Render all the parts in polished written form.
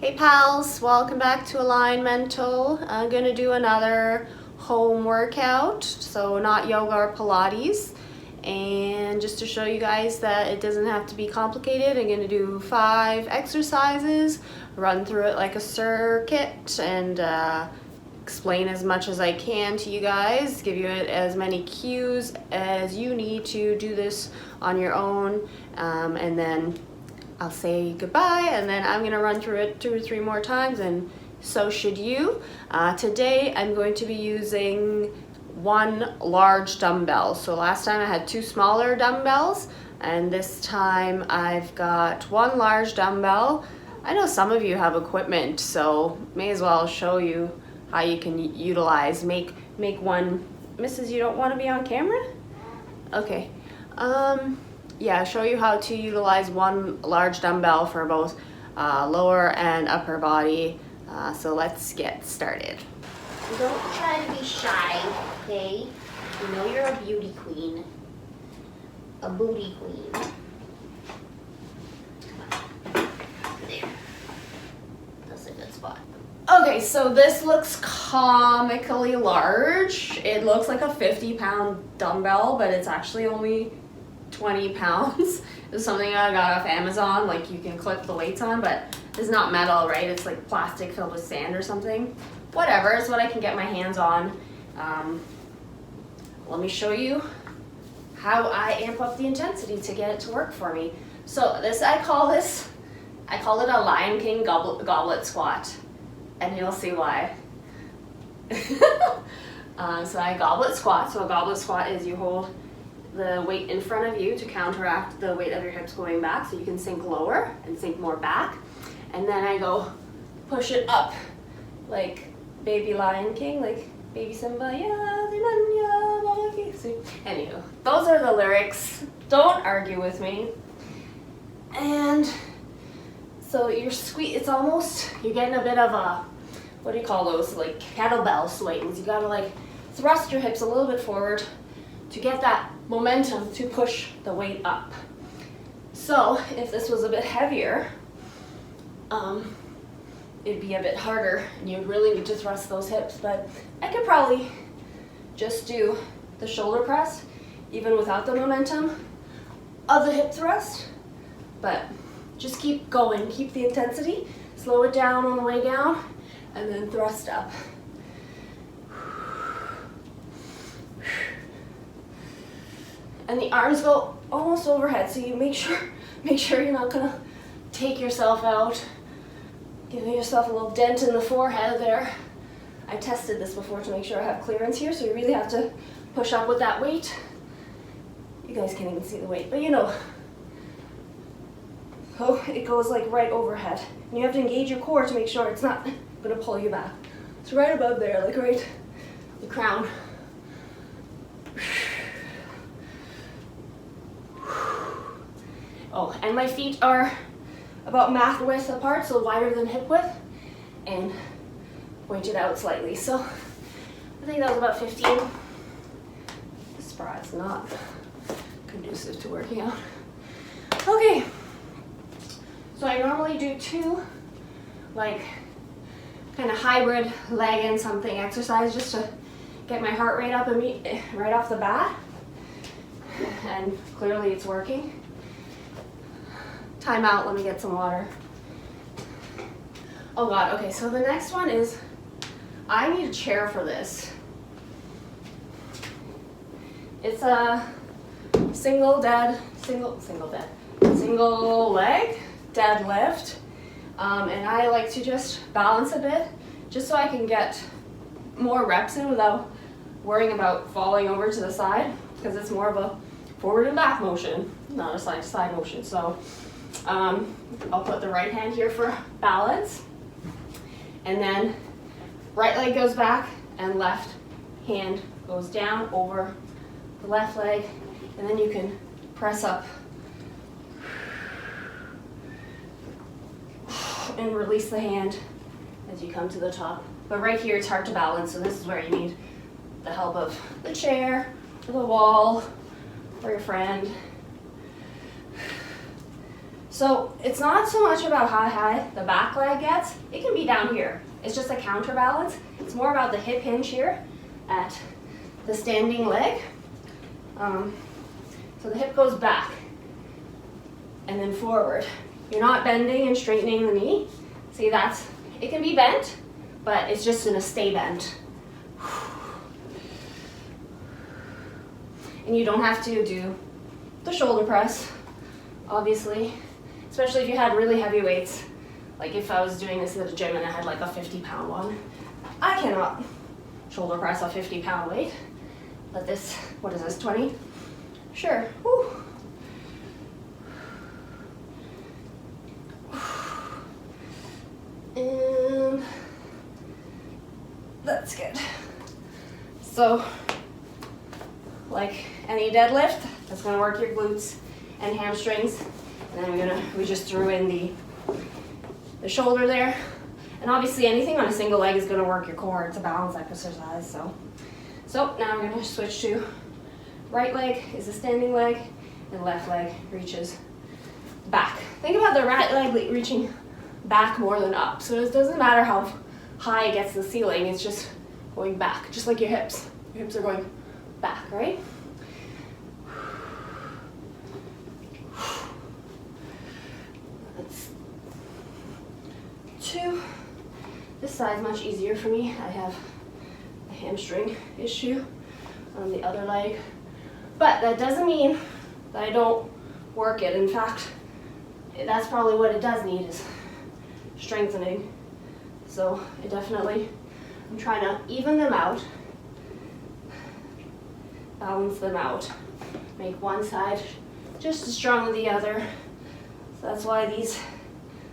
Hey pals, welcome back to Alignmental. I'm gonna do another home workout, so not yoga or Pilates. And just to show you guys that it doesn't have to be complicated, I'm gonna do 5 exercises, run through it like a circuit, and explain as much as I can to you guys, give you as many cues as you need to do this on your own, and then I'll say goodbye, and then I'm gonna run through it 2 or 3 more times, and so should you. Today I'm going to be using 1 large dumbbell. So last time I had 2 smaller dumbbells, and this time I've got 1 large dumbbell. I know some of you have equipment, so may as well show you how you can utilize, make one. Mrs., you don't want to be on camera? Okay. Yeah, show you how to utilize 1 large dumbbell for both lower and upper body. So let's get started. Don't try to be shy, okay? You know you're a beauty queen. A booty queen. Come on. There. That's a good spot. Okay, so this looks comically large. It looks like a 50-pound dumbbell, but it's actually only 20 pounds. It's something I got off Amazon, like you can clip the weights on, but it's not metal, right? It's like plastic filled with sand or something. Whatever, it's what I can get my hands on. Let me show you how I amp up the intensity to get it to work for me. So I call it a Lion King goblet squat, and you'll see why. So I goblet squat. So a goblet squat is you hold the weight in front of you to counteract the weight of your hips going back, so you can sink lower and sink more back. And then I go push it up like baby Lion King, like baby Simba, anywho, those are the lyrics. Don't argue with me. And so you're you're getting a bit of a, what do you call those, like kettlebell swings. You gotta like thrust your hips a little bit forward to get that momentum to push the weight up. So if this was a bit heavier, it'd be a bit harder, and you'd really need to thrust those hips. But I could probably just do the shoulder press even without the momentum of the hip thrust. But just keep going, keep the intensity, slow it down on the way down, and then thrust up. And the arms go almost overhead, so you make sure you're not gonna take yourself out, giving yourself a little dent in the forehead there. I tested this before to make sure I have clearance here, so you really have to push up with that weight. You guys can't even see the weight, but you know. Oh, it goes like right overhead. And you have to engage your core to make sure it's not gonna pull you back. It's right above there, like right the crown. Oh, and my feet are about mat width apart, so wider than hip width, and pointed out slightly. So I think that was about 15. This bra is not conducive to working out. Okay, so I normally do 2 like kind of hybrid leg and something exercise just to get my heart rate up right off the bat, and clearly it's working. Time out, let me get some water. Oh God, okay, so the next one is, I need a chair for this. It's a single leg deadlift. And I like to just balance a bit, just so I can get more reps in without worrying about falling over to the side, because it's more of a forward and back motion, not a side to side motion. So I'll put the right hand here for balance, and then right leg goes back and left hand goes down over the left leg, and then you can press up and release the hand as you come to the top. But right here it's hard to balance, so this is where you need the help of the chair, or the wall, or your friend. So it's not so much about how high the back leg gets. It can be down here. It's just a counterbalance. It's more about the hip hinge here at the standing leg. So the hip goes back and then forward. You're not bending and straightening the knee. See, it can be bent, but it's just gonna stay bent. And you don't have to do the shoulder press, obviously, especially if you had really heavy weights. Like if I was doing this at the gym and I had like a 50-pound one, I cannot shoulder press a 50-pound weight. But this, what is this, 20? Sure. Woo. And that's good. So, like any deadlift, that's gonna work your glutes and hamstrings. And then we just threw in the shoulder there. And obviously anything on a single leg is gonna work your core. It's a balance exercise, so now we're gonna switch to right leg is a standing leg and left leg reaches back. Think about the right leg reaching back more than up. So it doesn't matter how high it gets to the ceiling, it's just going back, just like your hips. Your hips are going back, right? That's 2. This side's much easier for me. I have a hamstring issue on the other leg. But that doesn't mean that I don't work it. In fact, that's probably what it does need is strengthening. So I'm trying to even them out, balance them out, make one side just as strong as the other. So that's why these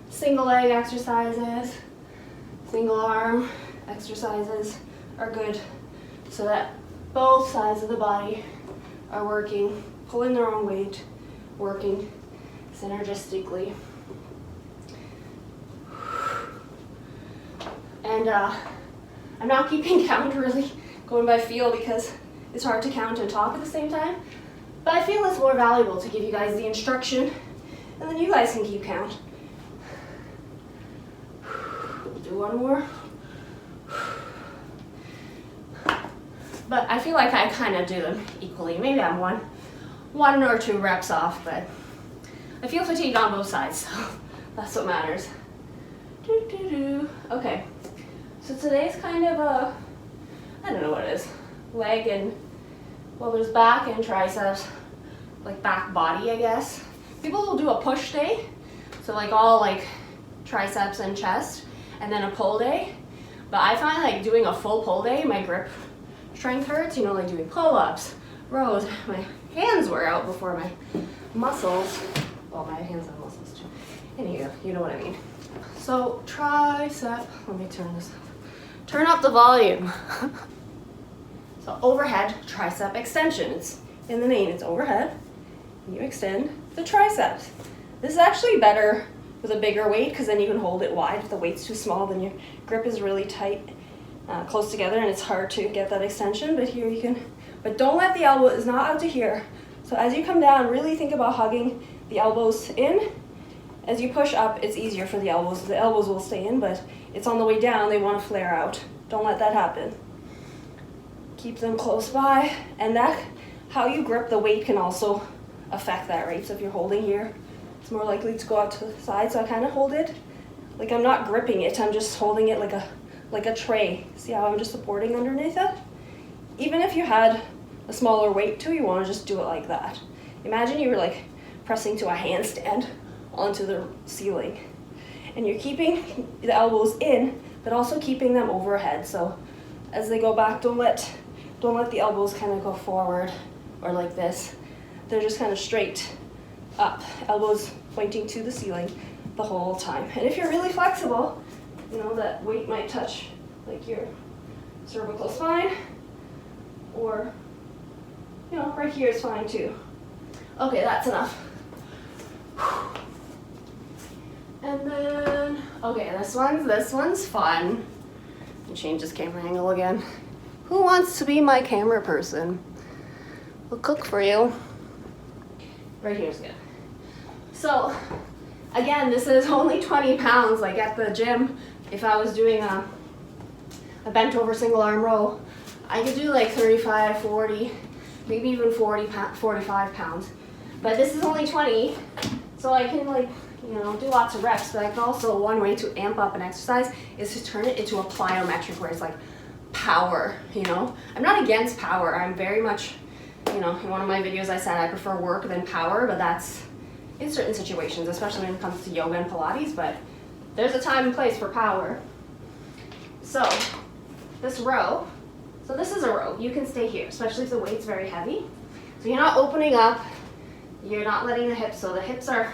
single leg exercises, single arm exercises are good, so that both sides of the body are working, pulling their own weight, working synergistically. And I'm not keeping count, really going by feel, because it's hard to count and talk at the same time. But I feel it's more valuable to give you guys the instruction, and then you guys can keep count. We'll do one more. But I feel like I kind of do them equally. Maybe I'm one or 2 reps off, but I feel fatigued on both sides, so that's what matters. Okay, so today's kind of I don't know what it is, leg and, well, there's back and triceps, like back body, I guess. People will do a push day, so like all like triceps and chest, and then a pull day. But I find like doing a full pull day, my grip strength hurts, you know, like doing pull-ups, rows. My hands wear out before my muscles. Well, my hands have muscles too. Anywho, you know what I mean. So tricep, let me turn up the volume. So overhead tricep extension. It's in the name, it's overhead. You extend the triceps. This is actually better with a bigger weight, because then you can hold it wide. If the weight's too small, then your grip is really tight, close together, and it's hard to get that extension. But here you can, but don't let the elbow, is not out to here. So as you come down, really think about hugging the elbows in. As you push up, it's easier for the elbows. The elbows will stay in, but it's on the way down, they want to flare out. Don't let that happen. Keep them close by, and that, how you grip the weight can also affect that, right? So if you're holding here, it's more likely to go out to the side. So I kind of hold it like I'm not gripping it, I'm just holding it like a tray. See how I'm just supporting underneath it? Even if you had a smaller weight too, you want to just do it like that. Imagine you were like pressing to a handstand onto the ceiling, and you're keeping the elbows in, but also keeping them overhead. So as they go back, don't let the elbows kind of go forward or like this. They're just kind of straight up, elbows pointing to the ceiling the whole time. And if you're really flexible, you know, that weight might touch like your cervical spine, or, you know, right here is fine too. Okay, that's enough. And then, okay, this one's fun. I'll change this camera angle again. Who wants to be my camera person? We'll cook for you. Right here's good. So, Again, this is only 20 pounds. Like at the gym, if I was doing a bent over single arm row, I could do like 35, 40, maybe even 45 pounds. But this is only 20, so I can like, you know, do lots of reps. But I can also, one way to amp up an exercise is to turn it into a plyometric where it's like power, you know. I'm not against power. I'm very much, you know, in one of my videos I said I prefer work than power, but that's in certain situations, especially when it comes to yoga and Pilates, but there's a time and place for power. So this row, so this is a row. You can stay here, especially if the weight's very heavy. So you're not opening up, you're not letting the hips, so the hips are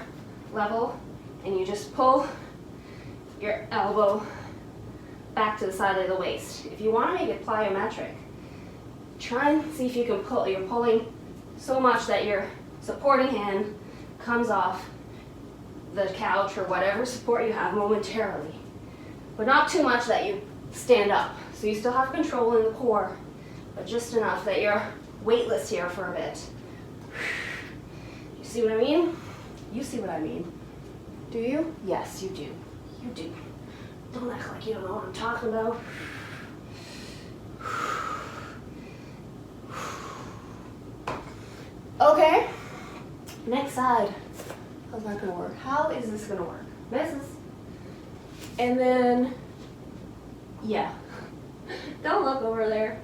level, and you just pull your elbow back to the side of the waist. If you want to make it plyometric, try and see if you can pull. You're pulling so much that your supporting hand comes off the couch or whatever support you have momentarily, but not too much that you stand up. So you still have control in the core, but just enough that you're weightless here for a bit. You see what I mean? You see what I mean. Do you? Yes, you do. You do. Don't act like you don't know what I'm talking about. Okay, next side. How's that gonna work? How is this gonna work? Misses. And then, yeah. Don't look over there.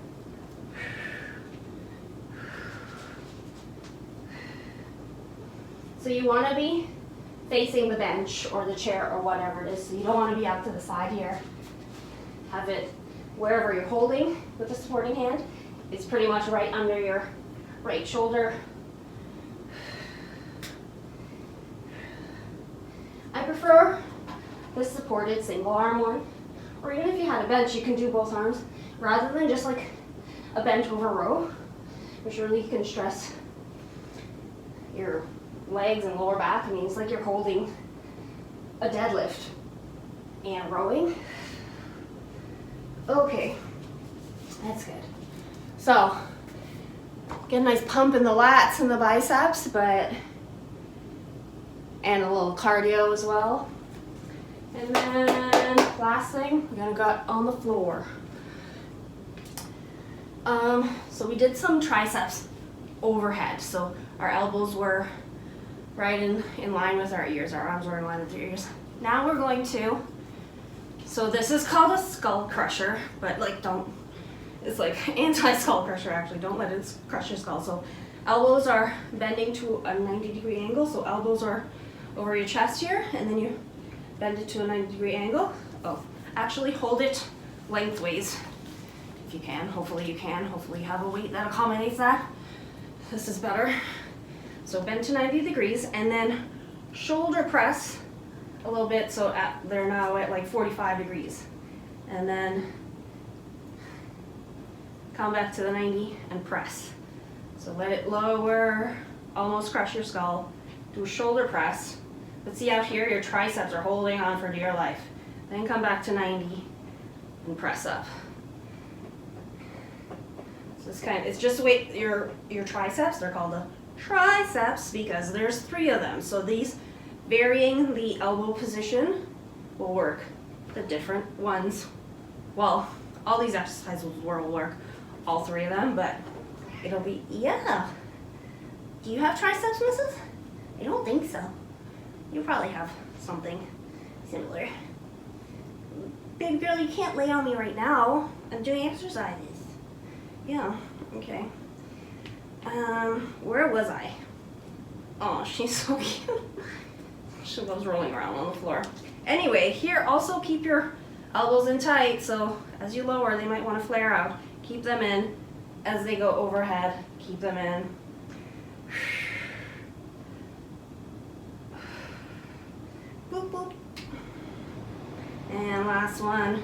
So you wanna be facing the bench or the chair or whatever it is. So you don't wanna be out to the side here. Have it wherever you're holding with the supporting hand. It's pretty much right under your right shoulder. I prefer this supported single arm one, or even if you had a bench, you can do both arms rather than just like a bent over row, which really can stress your legs and lower back. I mean, it's like you're holding a deadlift and rowing. Okay, that's good. So, get a nice pump in the lats and the biceps, and a little cardio as well. And then last thing, we're gonna go on the floor. So we did some triceps overhead. So our elbows were right in line with our ears. Our arms were in line with our ears. Now we're going to, so this is called a skull crusher, but like it's like anti-skull crusher actually. Don't let it crush your skull. So elbows are bending to a 90-degree angle. So elbows are over your chest here, and then you bend it to a 90-degree angle. Oh, actually hold it lengthways if you can. Hopefully you can. Hopefully you have a weight that accommodates that. This is better. So bend to 90 degrees, and then shoulder press a little bit, so they're now at like 45 degrees. And then come back to the 90 and press. So let it lower, almost crush your skull. Do a shoulder press. But see out here, your triceps are holding on for dear life. Then come back to 90 and press up. So it's just the way your triceps, they're called the triceps because there's 3 of them. So these, varying the elbow position will work the different ones. Well, all these exercises will work, all 3 of them, but it'll be, yeah. Do you have triceps, missus? I don't think so. You probably have something similar. Big girl, you can't lay on me right now. I'm doing exercises. Yeah, okay. Where was I? Oh, she's so cute. She loves rolling around on the floor. Anyway, here also keep your elbows in tight, so as you lower, they might want to flare out. Keep them in. As they go overhead, keep them in. Boop, boop. And last one.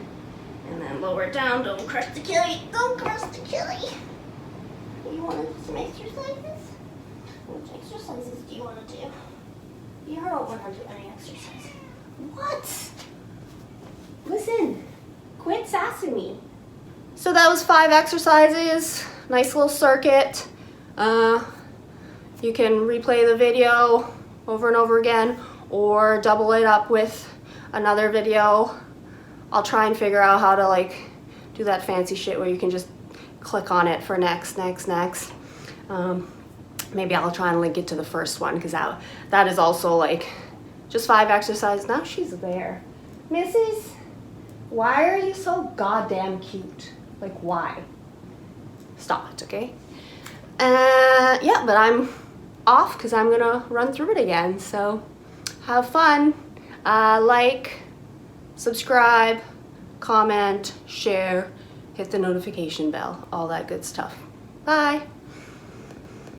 And then lower it down. Don't crush the Achilles. Don't crush the Achilles. You want to do some exercises? Which exercises do you want to do? You don't want to do any exercise. What? Listen. Quit sassing me. So that was 5 exercises. Nice little circuit. You can replay the video over and over again, or double it up with another video. I'll try and figure out how to like do that fancy shit where you can just click on it for next. Maybe I'll try and link it to the first one, because that is also like just 5 exercises. Now she's there. Mrs., why are you so goddamn cute? Like, why? Stop it, okay? Yeah, but I'm off because I'm gonna run through it again. So have fun. Like, subscribe, comment, share, hit the notification bell, all that good stuff. Bye.